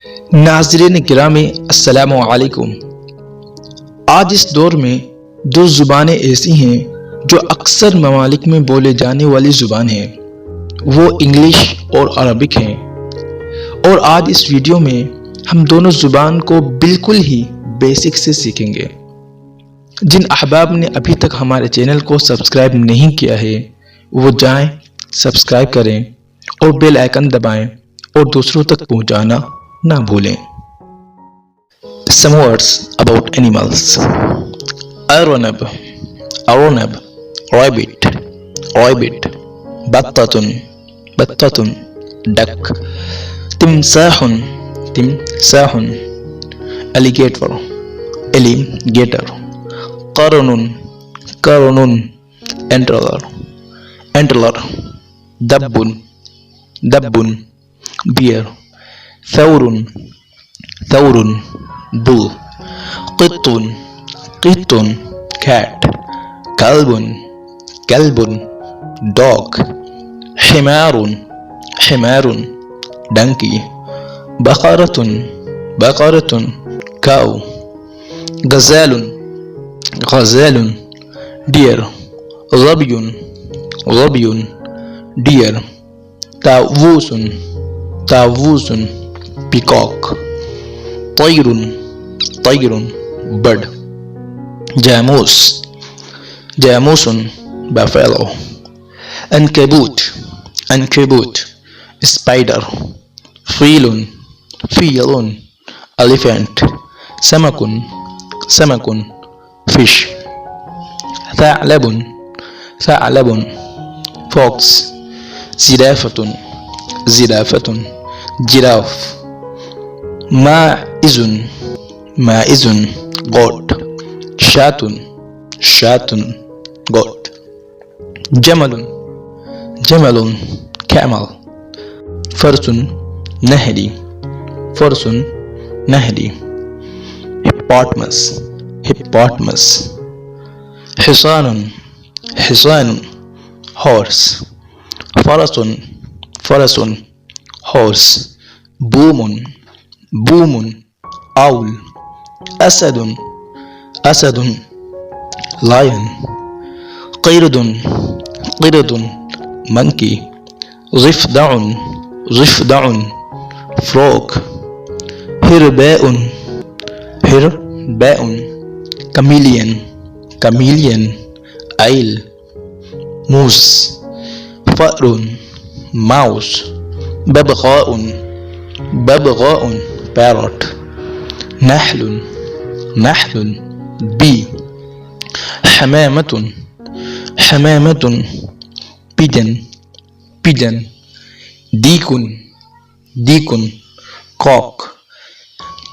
नाज़रीन गिरामी अस्सलामु अलैकुम। आज इस दौर में दो ज़ुबानें ऐसी हैं जो अक्सर ममालिक में बोले जाने वाली ज़ुबान हैं, वो इंग्लिश और अरबिक हैं। और आज इस वीडियो में हम दोनों ज़ुबान को बिल्कुल ही बेसिक से सीखेंगे। जिन अहबाब ने अभी तक हमारे चैनल को सब्सक्राइब नहीं किया है वो जाएं, सब्सक्राइब करें और बेल आइकन दबाएं और दूसरों तक पहुंचाना ना भूलें। Some words about animals. Arnab, arnab, rabbit, rabbit, battatun, battatun, duck, timsahun, timsahun, alligator, alligator, qarnun, qarnun, antler, antler, dabbun, dabbun, bear, ثور ثور bull, قط قط cat, كلب كلب dog, حمار حمار donkey, بقرة بقرة cow, غزال غزال deer, ظبي ظبي deer, طاووس طاووس peacock, طير طير bird, جاموس جاموس buffalo, عنكبوت عنكبوت spider, فيل فيل elephant, سمك سمك fish, ثعلب ثعلب fox, زرافة زرافة giraffe, ماعز ماعز goat, شاة شاة goat, جمل جمل camel, فرس نهري فرس نهري, hippopotamus hippopotamus, حصان حصان horse, فرس فرس horse, بوم بوم owl, أسد أسد lion, قرد قرد monkey, ضفدع ضفدع frog, هرباء هرباء chameleon chameleon owl, موس, فأر mouse, ببغاء ببغاء parrot, نحل نحل bee, حمامة حمامة pigeon pigeon, ديك ديك cock,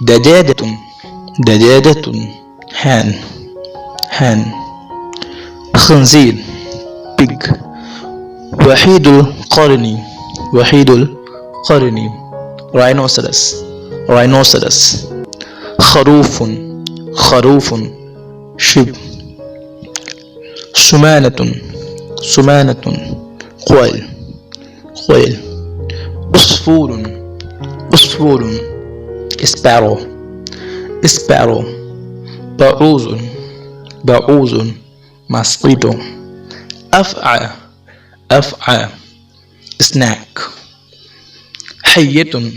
دجاجة دجاجة hen hen, خنزير pig, وحيد القرن وحيد القرن rhinoceros rhinoceros, خروف خروف sheep, سمانة سمانة قويل قويل, عصفور عصفور sparrow sparrow, بعوض بعوض mosquito, أفعى أفعى snack, حية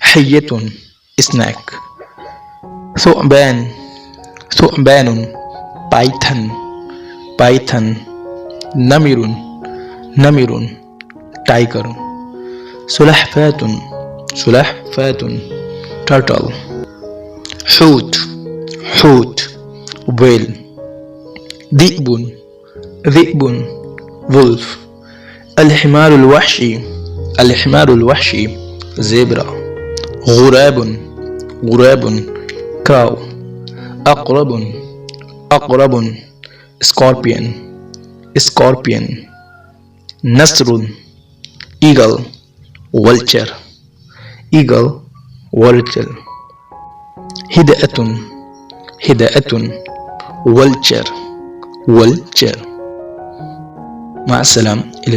حية snack, ثعبان ثعبان python python, نمر نمر tiger, سلحفاة سلحفاة turtle, حوت حوت whale, ذئب ذئب wolf, الحمار الوحشي الحمار الوحشي zebra, غراب غراب cow, أقرب أقرب scorpion scorpion, نسر eagle vulture eagle vulture, هدأة هدأة vulture vulture. مع السلامة. إلى